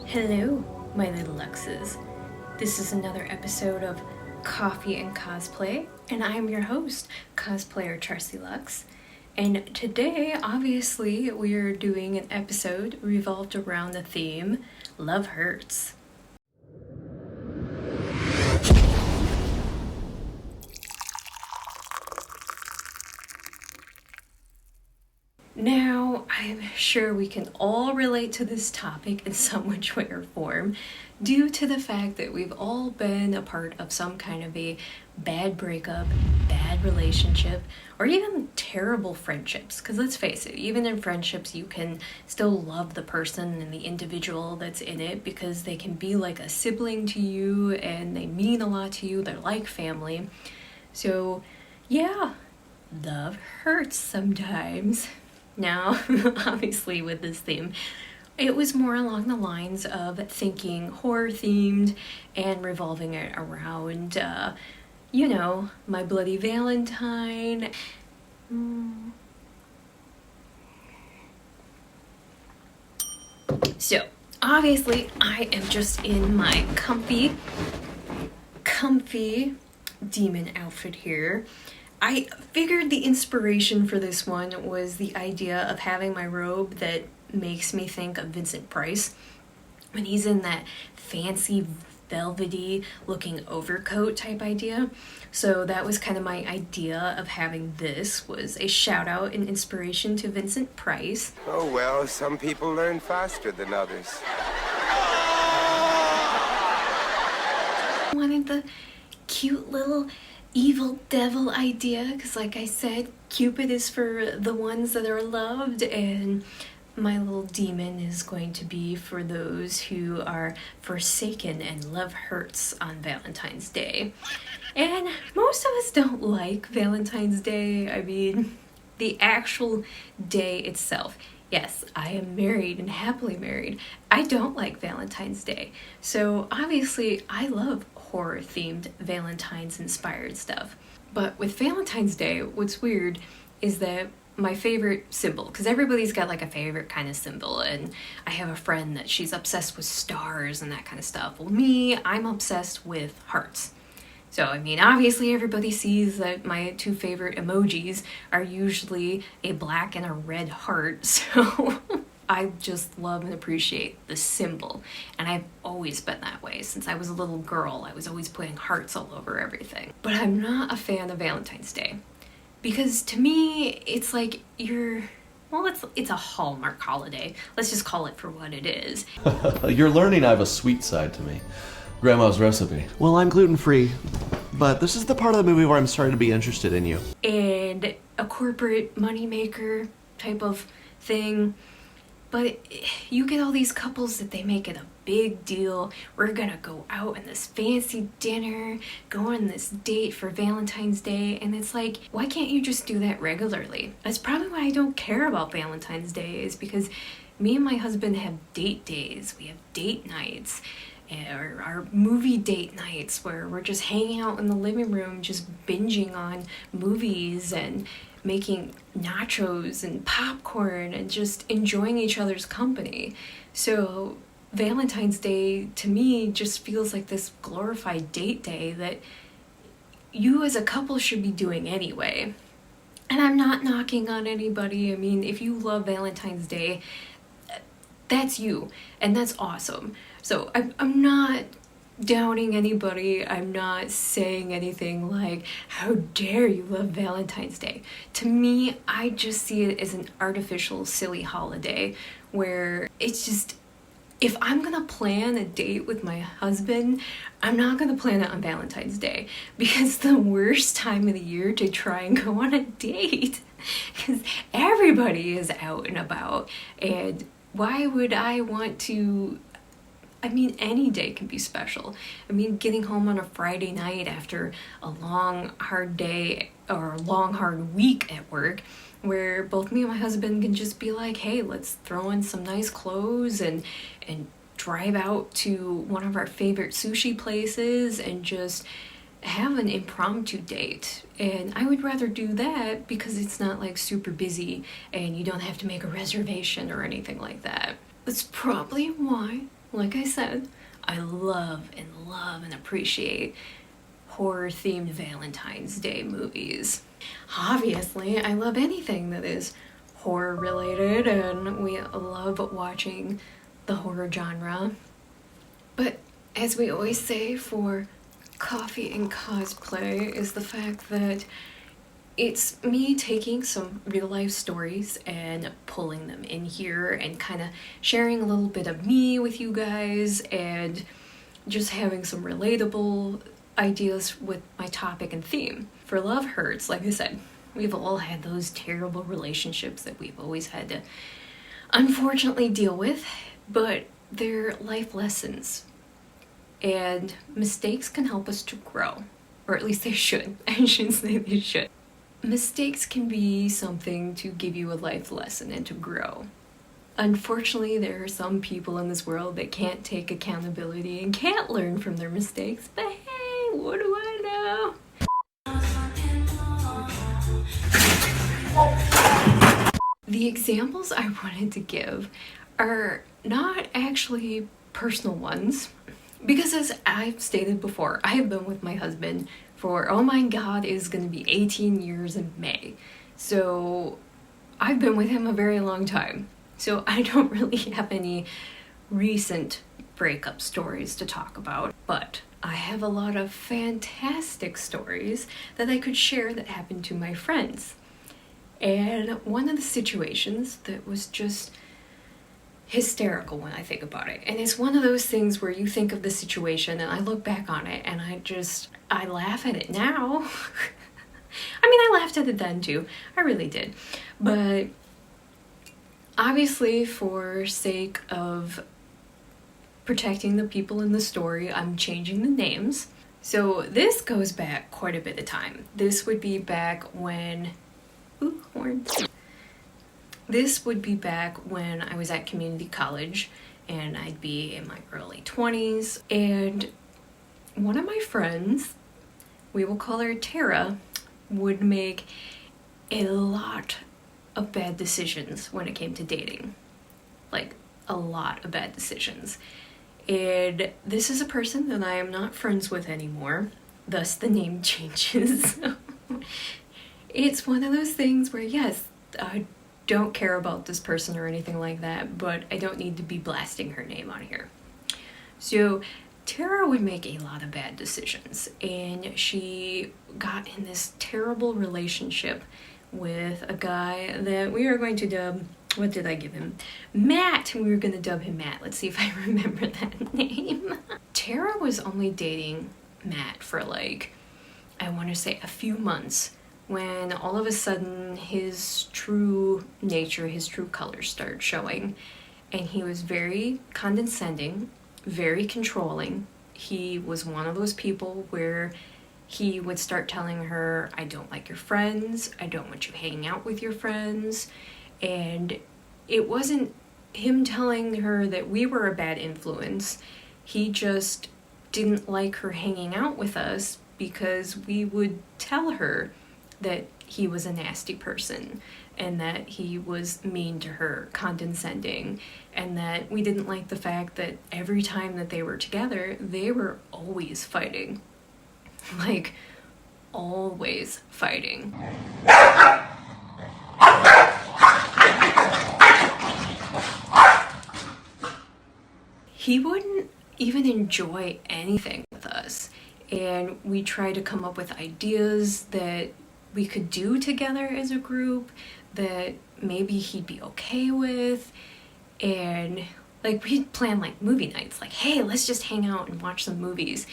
Hello, my little Luxxes. This is another episode of Coffee and Cosplay, and I'm your host, cosplayer Charsie Luxxx. And today, obviously, we are doing an episode revolved around the theme Love Hurts. Now, I'm sure we can all relate to this topic in some which way or form due to the fact that we've all been a part of some kind of a bad breakup, bad relationship, or even terrible friendships. Because let's face it, even in friendships, you can still love the person and the individual that's in it because they can be like a sibling to you and they mean a lot to you. They're like family. So, yeah, love hurts sometimes. Now, obviously with this theme, it was more along the lines of thinking horror themed and revolving it around, My Bloody Valentine. So, obviously, I am just in my comfy demon outfit here. I figured the inspiration for this one was the idea of having my robe that makes me think of Vincent Price when he's in that fancy velvety looking overcoat type idea. So that was kind of my idea of having this, was a shout out and inspiration to Vincent Price. Oh well, some people learn faster than others. I wanted the cute little evil devil idea because, like I said, Cupid is for the ones that are loved and my little demon is going to be for those who are forsaken and love hurts on Valentine's Day. And most of us don't like Valentine's Day. I mean, the actual day itself. Yes, I am married and happily married. I don't like Valentine's Day. So obviously I love horror themed Valentine's inspired stuff. But with Valentine's Day, what's weird is that my favorite symbol, because everybody's got like a favorite kind of symbol, and I have a friend that she's obsessed with stars and that kind of stuff. Well, me, I'm obsessed with hearts. So, I mean, obviously everybody sees that my two favorite emojis are usually a black and a red heart, so I just love and appreciate the symbol. And I've always been that way. Since I was a little girl, I was always putting hearts all over everything. But I'm not a fan of Valentine's Day. Because to me, it's like it's a Hallmark holiday. Let's just call it for what it is. You're learning I have a sweet side to me. Grandma's recipe. Well, I'm gluten-free, but this is the part of the movie where I'm starting to be interested in you. And a corporate moneymaker type of thing. But you get all these couples that they make it a big deal. We're gonna go out on this fancy dinner, go on this date for Valentine's Day, and it's like, why can't you just do that regularly? That's probably why I don't care about Valentine's Day, is because me and my husband have date days. We have date nights. Or our movie date nights where we're just hanging out in the living room just binging on movies and making nachos and popcorn and just enjoying each other's company. So Valentine's Day to me just feels like this glorified date day that you as a couple should be doing anyway. And I'm not knocking on anybody. I mean, if you love Valentine's Day, that's you, and that's awesome. So I'm not downing anybody. I'm not saying anything like, how dare you love Valentine's Day. To me, I just see it as an artificial, silly holiday where it's just, if I'm gonna plan a date with my husband, I'm not gonna plan it on Valentine's Day because the worst time of the year to try and go on a date because everybody is out and about, and why would I want to? I mean, any day can be special. I mean, getting home on a Friday night after a long, hard day or a long, hard week at work where both me and my husband can just be like, hey, let's throw in some nice clothes and drive out to one of our favorite sushi places and just have an impromptu date. And I would rather do that because it's not like super busy and you don't have to make a reservation or anything like that. That's probably why like I said, I love and appreciate horror-themed Valentine's Day movies. Obviously, I love anything that is horror-related, and we love watching the horror genre. But as we always say for Coffee and Cosplay, is the fact that it's me taking some real-life stories and pulling them in here and kind of sharing a little bit of me with you guys and just having some relatable ideas with my topic and theme. For Love Hurts, like I said, we've all had those terrible relationships that we've always had to unfortunately deal with, but they're life lessons. And mistakes can help us to grow. Or at least they should. I should say they should. Mistakes can be something to give you a life lesson and to grow. Unfortunately, there are some people in this world that can't take accountability and can't learn from their mistakes, but hey, what do I know? The examples I wanted to give are not actually personal ones, because as I've stated before, I have been with my husband for, oh my god, it is going to be 18 years in May. So I've been with him a very long time. So I don't really have any recent breakup stories to talk about, but I have a lot of fantastic stories that I could share that happened to my friends. And one of the situations that was just hysterical when I think about it, and it's one of those things where you think of the situation and I look back on it and I laugh at it now. I mean, I laughed at it then too, I really did, but obviously for sake of protecting the people in the story, I'm changing the names. So this goes back quite a bit of time. This would be back when This would be back when I was at community college and I'd be in my early 20s, and one of my friends, we will call her Tara, would make a lot of bad decisions when it came to dating. Like, a lot of bad decisions. And this is a person that I am not friends with anymore, thus the name changes. It's one of those things where, yes, I don't care about this person or anything like that, but I don't need to be blasting her name on here. So Tara would make a lot of bad decisions, and she got in this terrible relationship with a guy that we are going to dub, what did I give him? Matt! We were going to dub him Matt. Let's see if I remember that name. Tara was only dating Matt for like, I want to say a few months, when all of a sudden his true nature, his true colors started showing, and he was very condescending, very controlling. He was one of those people where he would start telling her, I don't like your friends, I don't want you hanging out with your friends, and it wasn't him telling her that we were a bad influence. He just didn't like her hanging out with us because we would tell her that he was a nasty person and that he was mean to her, condescending, and that we didn't like the fact that every time that they were together, they were always fighting. Like, always fighting. He wouldn't even enjoy anything with us, and we tried to come up with ideas that we could do together as a group that maybe he'd be okay with, and like we'd plan like movie nights, like, hey, let's just hang out and watch some movies,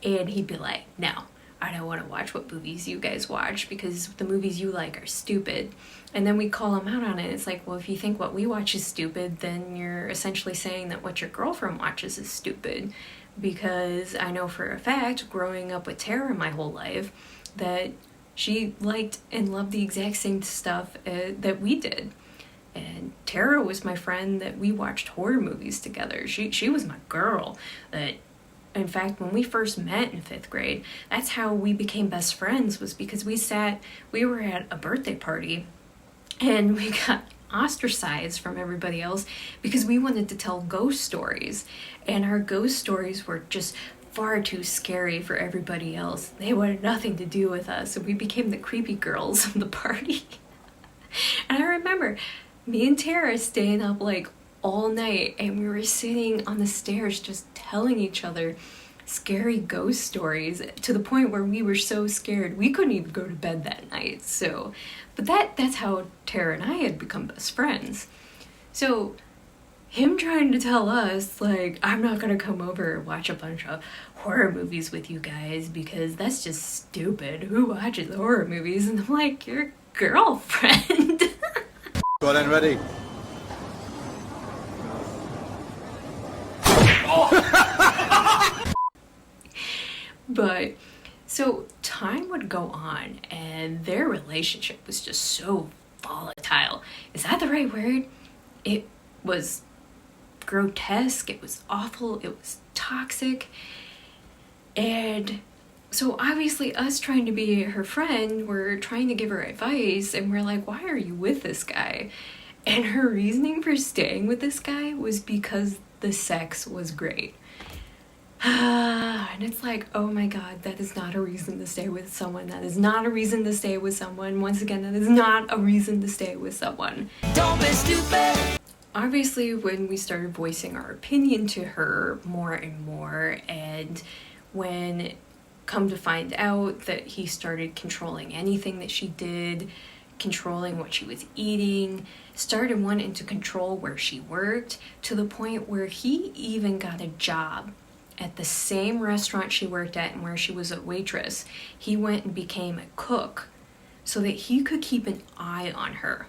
and he'd be like, no, I don't want to watch what movies you guys watch because the movies you like are stupid. And then we call him out on it. It's like, well, if you think what we watch is stupid, then you're essentially saying that what your girlfriend watches is stupid, because I know for a fact, growing up with Tara my whole life, that she liked and loved the exact same stuff that we did. And Tara was my friend that we watched horror movies together. She was my girl. In fact, when we first met in 5th grade, that's how we became best friends, was because we were at a birthday party and we got ostracized from everybody else because we wanted to tell ghost stories, and our ghost stories were just far too scary for everybody else. They wanted nothing to do with us, and we became the creepy girls of the party. And I remember me and Tara staying up like all night, and we were sitting on the stairs just telling each other scary ghost stories to the point where we were so scared we couldn't even go to bed that night. So, but that's how Tara and I had become best friends. So him trying to tell us, like, I'm not gonna come over and watch a bunch of horror movies with you guys because that's just stupid. Who watches horror movies? And I'm like, your girlfriend. Go on, ready. But so time would go on and their relationship was just so volatile. Is that the right word? It was grotesque, it was awful, it was toxic. And so obviously us trying to be her friend, we're trying to give her advice, and we're like, why are you with this guy? And her reasoning for staying with this guy was because the sex was great. And it's like, oh my god, that is not a reason to stay with someone. That is not a reason to stay with someone. Once again, that is not a reason to stay with someone. Don't be stupid! Obviously, when we started voicing our opinion to her more and more, and when come to find out that he started controlling anything that she did, controlling what she was eating, started wanting to control where she worked, to the point where he even got a job at the same restaurant she worked at and where she was a waitress. He went and became a cook so that he could keep an eye on her.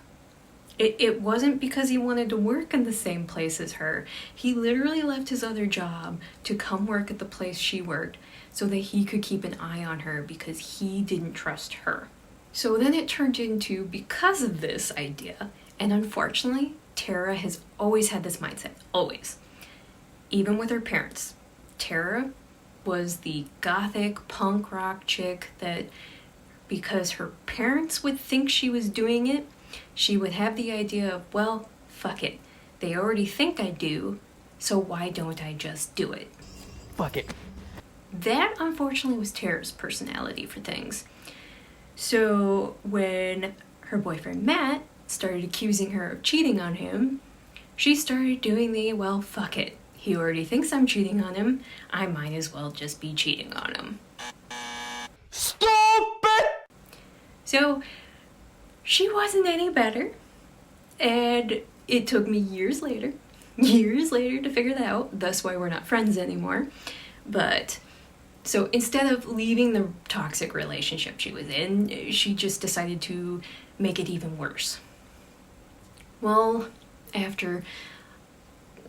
It wasn't because he wanted to work in the same place as her. He literally left his other job to come work at the place she worked so that he could keep an eye on her because he didn't trust her. So then it turned into, because of this idea, and unfortunately, Tara has always had this mindset, always. Even with her parents. Tara was the gothic punk rock chick that, because her parents would think she was doing it, she would have the idea of, well, fuck it. They already think I do, so why don't I just do it? Fuck it. That, unfortunately, was Tara's personality for things. So when her boyfriend Matt started accusing her of cheating on him, she started doing the, well, fuck it. He already thinks I'm cheating on him. I might as well just be cheating on him. Stupid! So she wasn't any better. And it took me years later to figure that out. That's why we're not friends anymore. But so instead of leaving the toxic relationship she was in, she just decided to make it even worse. Well, after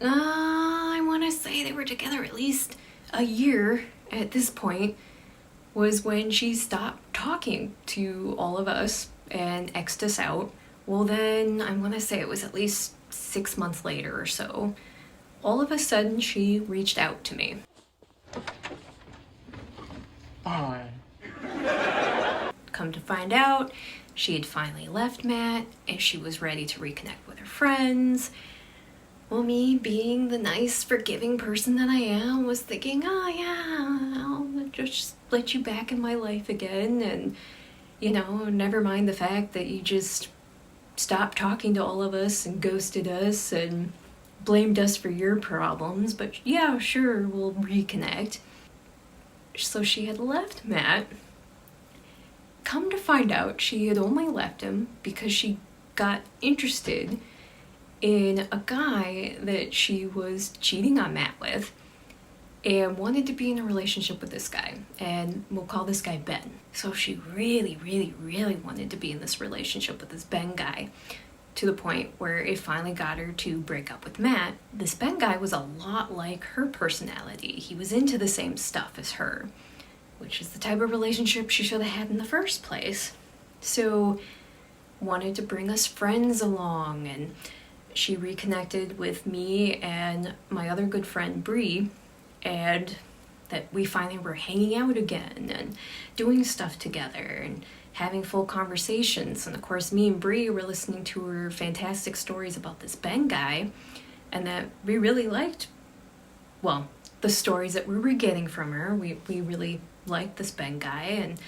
I want to say they were together at least a year at this point, was when she stopped talking to all of us and X'd us out. Well then, I want to say it was at least 6 months later or so, all of a sudden she reached out to me. Fine. Come to find out, she had finally left Matt and she was ready to reconnect with her friends. Well, me being the nice, forgiving person that I am was thinking, oh yeah, I'll just let you back in my life again, and, you know, never mind the fact that you just stopped talking to all of us and ghosted us and blamed us for your problems, but yeah, sure, we'll reconnect. So she had left Matt. Come to find out, she had only left him because she got interested in a guy that she was cheating on Matt with and wanted to be in a relationship with this guy, and we'll call this guy Ben. So she really wanted to be in this relationship with this Ben guy, to the point where it finally got her to break up with Matt. This Ben guy was a lot like her personality. He was into the same stuff as her, which is the type of relationship she should have had in the first place. So wanted to bring us friends along, and she reconnected with me and my other good friend Bree, and that we finally were hanging out again and doing stuff together and having full conversations. And of course, me and Bree were listening to her fantastic stories about this Ben guy, and that we really liked, well, the stories that we were getting from her. We really liked this Ben guy, and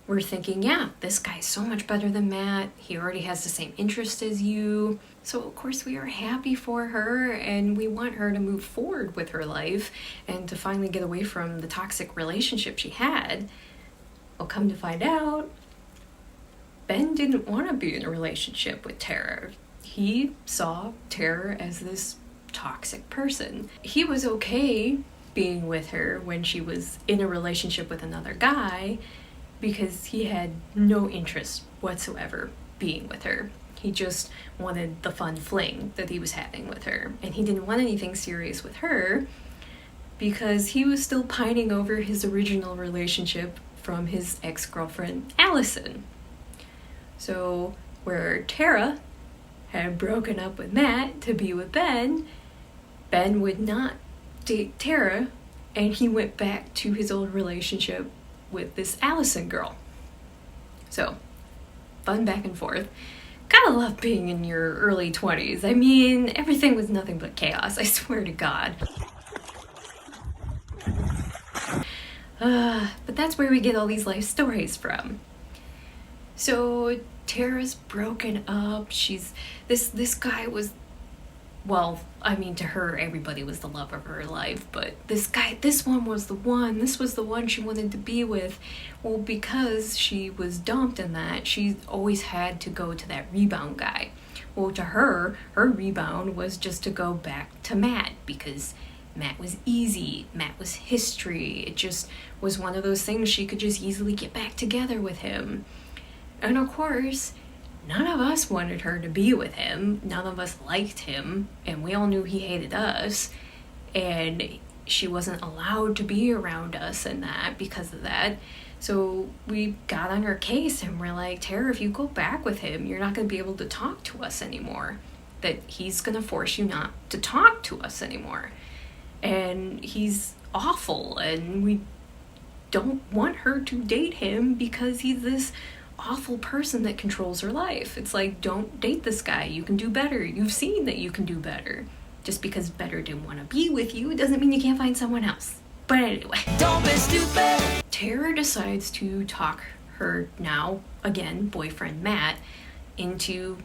we're thinking, yeah, this guy's so much better than Matt. He already has the same interest as you. So of course we are happy for her, and we want her to move forward with her life and to finally get away from the toxic relationship she had. Well, come to find out, Ben didn't want to be in a relationship with Tara. He saw Tara as this toxic person. He was okay being with her when she was in a relationship with another guy because he had no interest whatsoever being with her. He just wanted the fun fling that he was having with her. And he didn't want anything serious with her because he was still pining over his original relationship from his ex-girlfriend, Allison. So where Tara had broken up with Matt to be with Ben, Ben would not date Tara, and he went back to his old relationship with this Allison girl. So, fun back and forth. Gotta love being in your early 20s. I mean, everything was nothing but chaos, I swear to God. But that's where we get all these life stories from. So, Tara's broken up. This guy was, well, I mean, to her, everybody was the love of her life, but this one was the one. This was the one she wanted to be with. Well, because she was dumped in that, she always had to go to that rebound guy. Well, to her rebound was just to go back to Matt, because Matt was easy. Matt was history. It just was one of those things she could just easily get back together with him. And of course, none of us wanted her to be with him. None of us liked him, and we all knew he hated us. And she wasn't allowed to be around us and that because of that. So we got on her case and we're like, Tara, if you go back with him, you're not going to be able to talk to us anymore. That he's going to force you not to talk to us anymore. And he's awful, and we don't want her to date him because he's this awful person that controls her life. It's like, don't date this guy. You can do better. You've seen that you can do better. Just because better didn't want to be with you doesn't mean you can't find someone else. But anyway, don't be stupid. Tara decides to talk her now, again, boyfriend Matt, into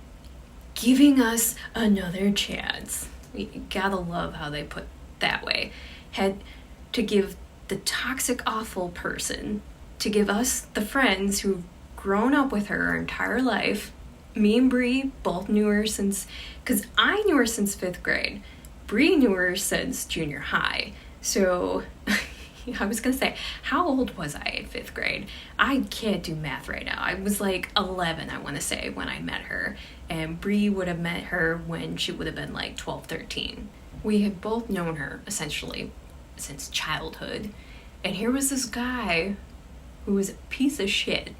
giving us another chance. We gotta love how they put that way. Had to give the toxic, awful person, to give us, the friends who've grown up with her entire life. Me and Bree both knew her since, because I knew her since 5th grade. Bree knew her since junior high. So, I was gonna say, how old was I in 5th grade? I can't do math right now. I was like 11, I want to say, when I met her. And Bree would have met her when she would have been like 12, 13. We had both known her, essentially, since childhood. And here was this guy who was a piece of shit,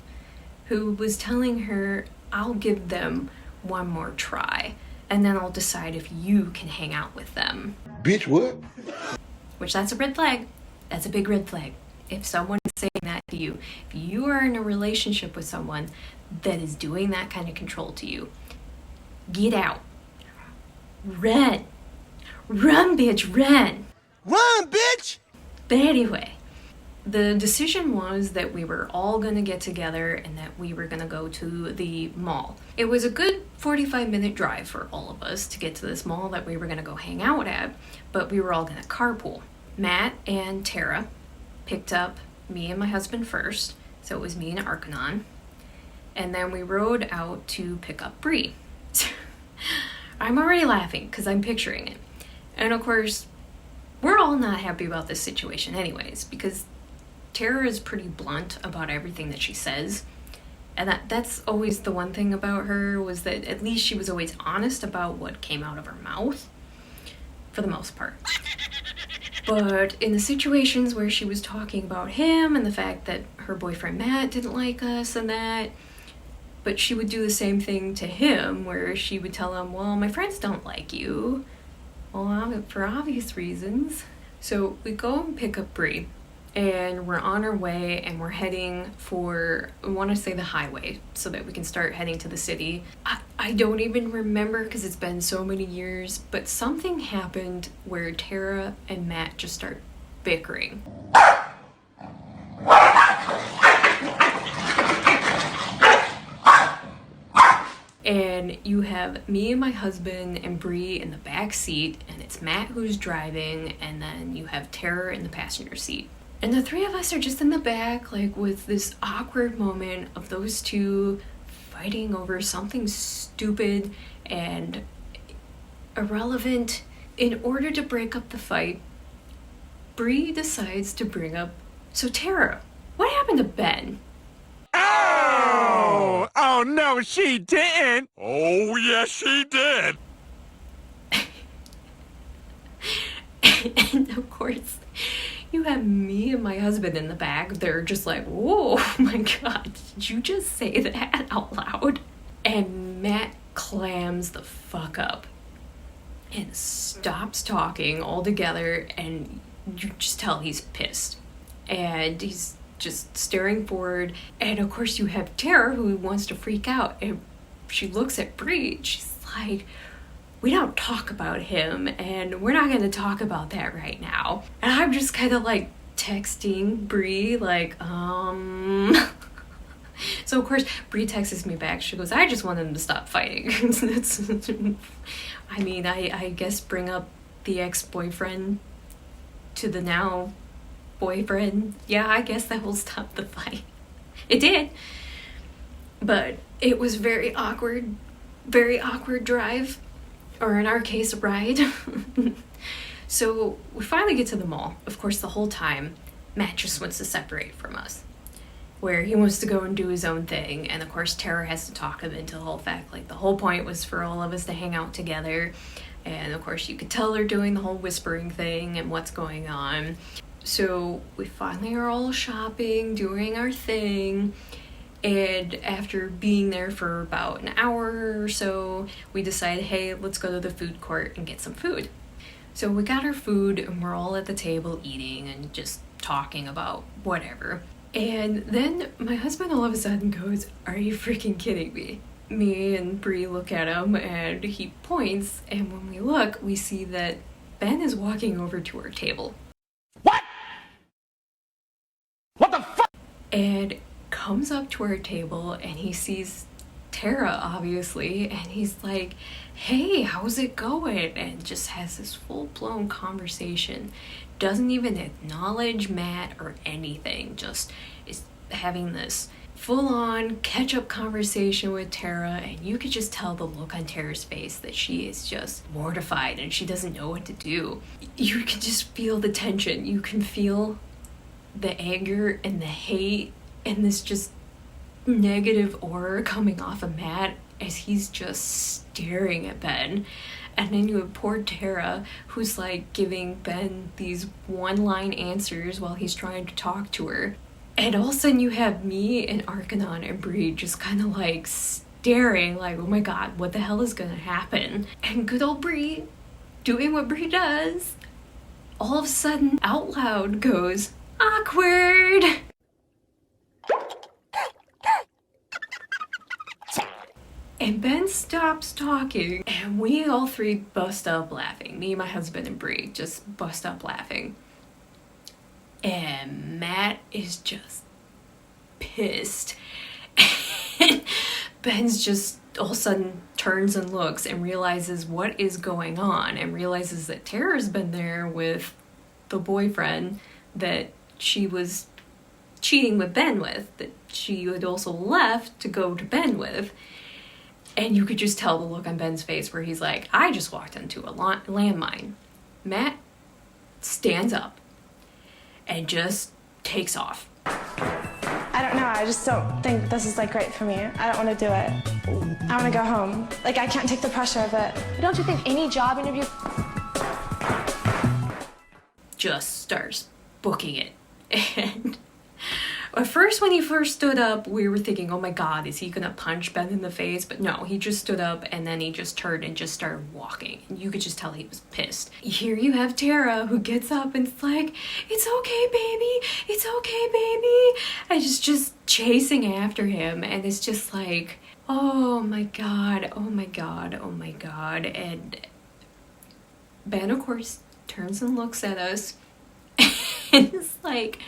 who was telling her, I'll give them one more try, and then I'll decide if you can hang out with them. Bitch, what? Which, that's a red flag. That's a big red flag. If someone is saying that to you, if you are in a relationship with someone that is doing that kind of control to you, get out. Run. Run, bitch, run. Run, bitch! But anyway, the decision was that we were all going to get together and that we were going to go to the mall. It was a good 45-minute drive for all of us to get to this mall that we were going to go hang out at, but we were all going to carpool. Matt and Tara picked up me and my husband first, so it was me and Arkanon, and then we rode out to pick up Bree. I'm already laughing because I'm picturing it. And of course, we're all not happy about this situation anyways, because Tara is pretty blunt about everything that she says. And that's always the one thing about her, was that at least she was always honest about what came out of her mouth, for the most part. But in the situations where she was talking about him and the fact that her boyfriend Matt didn't like us and that, but she would do the same thing to him, where she would tell him, well, my friends don't like you. Well, for obvious reasons. So we go and pick up Bree, and we're on our way and we're heading for, I want to say, the highway so that we can start heading to the city. I don't even remember because it's been so many years, but something happened where Tara and Matt just start bickering. And you have me and my husband and Bree in the back seat, and it's Matt who's driving, and then you have Tara in the passenger seat. And the three of us are just in the back, like with this awkward moment of those two fighting over something stupid and irrelevant. In order to break up the fight, Bree decides to bring up, so Tara, what happened to Ben? Oh! Oh, no, she didn't! Oh, yes, she did! And of course, you have me and my husband in the back. They're just like, whoa, my God, did you just say that out loud? And Matt clams the fuck up and stops talking altogether, and you just tell he's pissed. And he's just staring forward. And of course, you have Tara who wants to freak out, and she looks at Bree. She's like, we don't talk about him, and we're not going to talk about that right now. And I'm just kind of like texting Bree, like, So of course, Bree texts me back. She goes, I just want them to stop fighting. I mean, I guess bring up the ex-boyfriend to the now boyfriend. Yeah, I guess that will stop the fight. It did. But it was very awkward drive. Or in our case, ride. So we finally get to the mall. Of course, the whole time, Matt just wants to separate from us, where he wants to go and do his own thing. And of course, Tara has to talk him into the whole fact, like the whole point was for all of us to hang out together. And of course, you could tell they're doing the whole whispering thing and what's going on. So we finally are all shopping, doing our thing. And after being there for about an hour or so, we decided, hey, let's go to the food court and get some food. So we got our food and we're all at the table eating and just talking about whatever. And then my husband all of a sudden goes, are you freaking kidding me? Me and Bree look at him and he points, and when we look, we see that Ben is walking over to our table. What? What the fuck? And comes up to our table and he sees Tara, obviously, and he's like, hey, how's it going? And just has this full-blown conversation. Doesn't even acknowledge Matt or anything, just is having this full-on catch-up conversation with Tara, and you could just tell the look on Tara's face that she is just mortified and she doesn't know what to do. You can just feel the tension. You can feel the anger and the hate and this just negative aura coming off of Matt as he's just staring at Ben. And then you have poor Tara, who's like giving Ben these one-line answers while he's trying to talk to her. And all of a sudden you have me and Arkanon and Bree just kind of like staring like, oh my God, what the hell is gonna happen? And good old Bree, doing what Bree does, all of a sudden out loud goes, awkward! And Ben stops talking, and we all three bust up laughing. Me, my husband, and Bree just bust up laughing. And Matt is just pissed. And Ben's just all of a sudden turns and looks and realizes what is going on, and realizes that Tara's been there with the boyfriend that she was cheating with Ben with, that she had also left to go to Ben with. And you could just tell the look on Ben's face where he's like, I just walked into a landmine. Matt stands up and just takes off. I don't know, I just don't think this is like great for me. I don't want to do it. I want to go home. Like, I can't take the pressure of it. But don't you think any job interview... Just starts booking it. And At first, when he first stood up, we were thinking, oh my god, is he gonna punch Ben in the face? But no, he just stood up and then he just turned and just started walking. And you could just tell he was pissed. Here you have Tara, who gets up and it's like, it's okay, baby, it's okay, baby. And just chasing after him. And it's just like, oh my god, oh my god, oh my god. And Ben, of course, turns and looks at us. And it's like,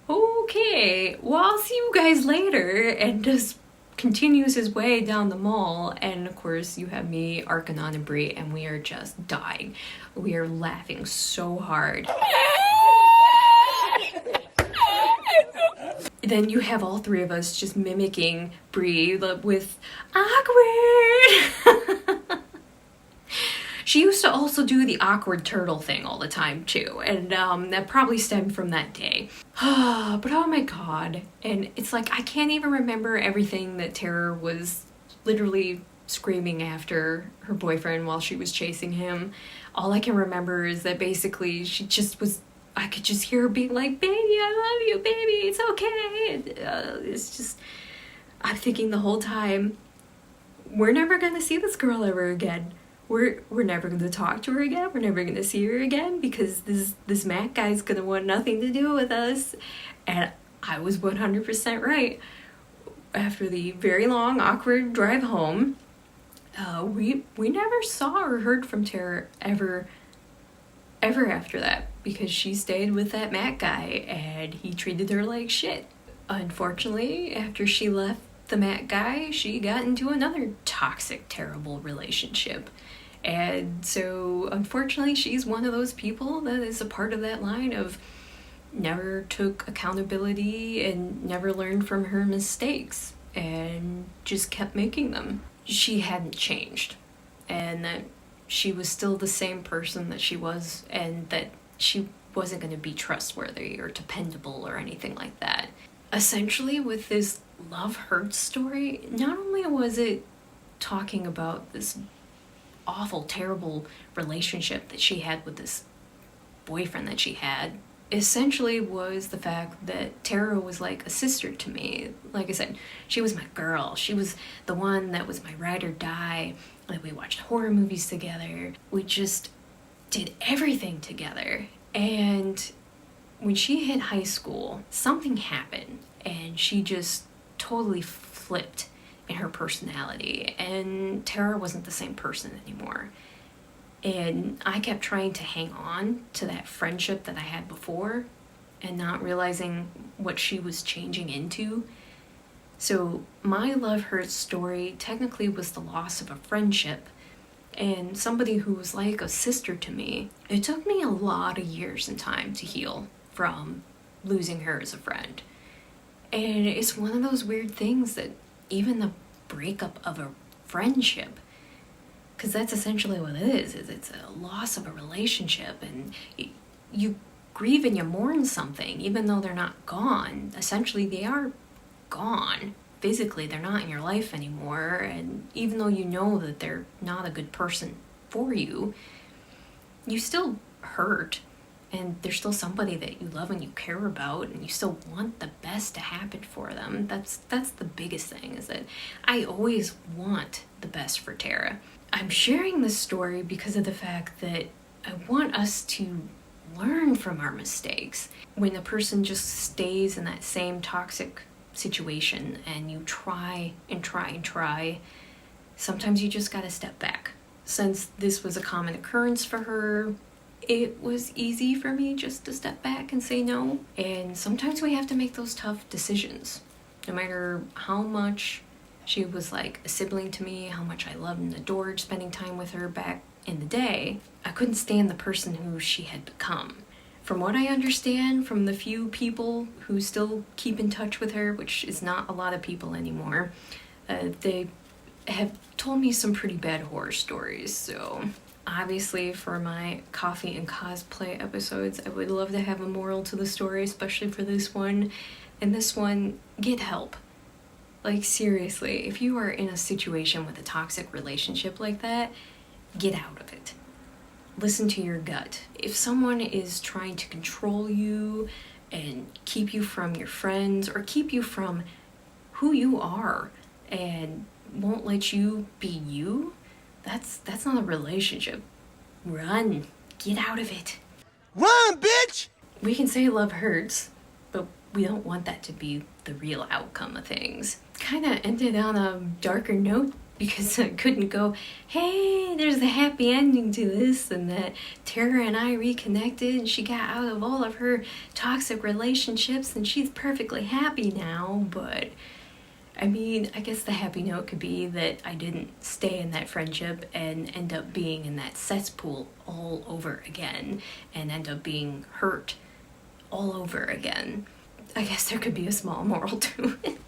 okay, well, I'll see you guys later, and just continues his way down the mall. And of course, you have me, Arkanon, and Brie, and we are just dying. We are laughing so hard. Then you have all three of us just mimicking Brie with awkward. She used to also do the awkward turtle thing all the time too, and that probably stemmed from that day. But oh my god, and it's like I can't even remember everything that Tara was literally screaming after her boyfriend while she was chasing him. All I can remember is that basically she just was, I could just hear her being like, baby, I love you, baby, it's okay. And, it's just, I'm thinking the whole time, we're never gonna see this girl ever again. We're never going to talk to her again. We're never going to see her again because this Matt guy's going to want nothing to do with us. And I was 100% right. After the very long, awkward drive home, we never saw or heard from Tara ever after that because she stayed with that Matt guy and he treated her like shit. Unfortunately, after she left the Matt guy, she got into another toxic, terrible relationship. And so, unfortunately, she's one of those people that is a part of that line of never took accountability and never learned from her mistakes and just kept making them. She hadn't changed, and that she was still the same person that she was, and that she wasn't going to be trustworthy or dependable or anything like that. Essentially, with this love-hurt story, not only was it talking about this awful, terrible relationship that she had with this boyfriend that she had, essentially was the fact that Tara was like a sister to me. Like I said, she was my girl. She was the one that was my ride or die. Like, we watched horror movies together. We just did everything together. And when she hit high school, something happened and she just totally flipped in her personality, and Tara wasn't the same person anymore. And I kept trying to hang on to that friendship that I had before and not realizing what she was changing into. So my love hurt story technically was the loss of a friendship and somebody who was like a sister to me. It took me a lot of years and time to heal from losing her as a friend. And it's one of those weird things that even the breakup of a friendship, because that's essentially what it is it's a loss of a relationship, and you grieve and you mourn something even though they're not gone. Essentially they are gone physically, they're not in your life anymore, and even though you know that they're not a good person for you, you still hurt. And there's still somebody that you love and you care about, and you still want the best to happen for them. That's the biggest thing, is that I always want the best for Tara. I'm sharing this story because of the fact that I want us to learn from our mistakes. When a person just stays in that same toxic situation and you try and try and try, sometimes you just gotta step back. Since this was a common occurrence for her, it was easy for me just to step back and say no. And sometimes we have to make those tough decisions. No matter how much she was like a sibling to me, how much I loved and adored spending time with her back in the day, I couldn't stand the person who she had become. From what I understand from the few people who still keep in touch with her, which is not a lot of people anymore, they have told me some pretty bad horror stories. So obviously, for my Coffee and Cosplay episodes, I would love to have a moral to the story, especially for this one. And this one, get help. Like, seriously, if you are in a situation with a toxic relationship like that, get out of it. Listen to your gut. If someone is trying to control you and keep you from your friends or keep you from who you are and won't let you be you, that's not a relationship. Run. Get out of it. Run, bitch! We can say love hurts, but we don't want that to be the real outcome of things. Kind of ended on a darker note because I couldn't go, hey, there's a happy ending to this, and that Tara and I reconnected and she got out of all of her toxic relationships and she's perfectly happy now. But I mean, I guess the happy note could be that I didn't stay in that friendship and end up being in that cesspool all over again and end up being hurt all over again. I guess there could be a small moral to it.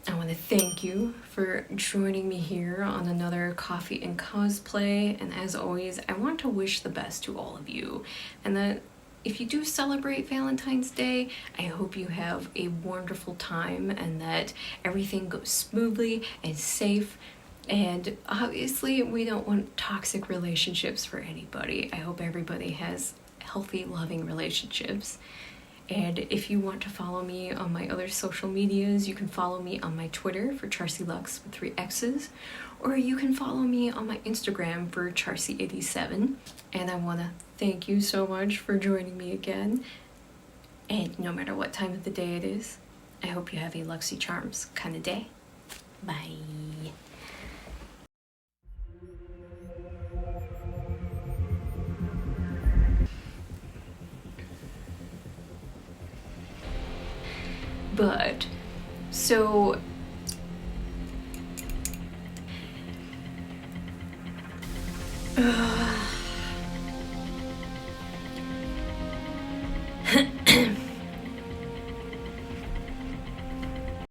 I want to thank you for joining me here on another Coffee and Cosplay, and as always, I want to wish the best to all of you, and that if you do celebrate Valentine's Day, I hope you have a wonderful time and that everything goes smoothly and safe. And obviously, we don't want toxic relationships for anybody. I hope everybody has healthy, loving relationships. And if you want to follow me on my other social medias, you can follow me on my Twitter for Charsie Luxxx with 3 X's, or you can follow me on my Instagram for Charsie87. And I want to thank you so much for joining me again. And no matter what time of the day it is, I hope you have a Luxy Charms kind of day. Bye. But, so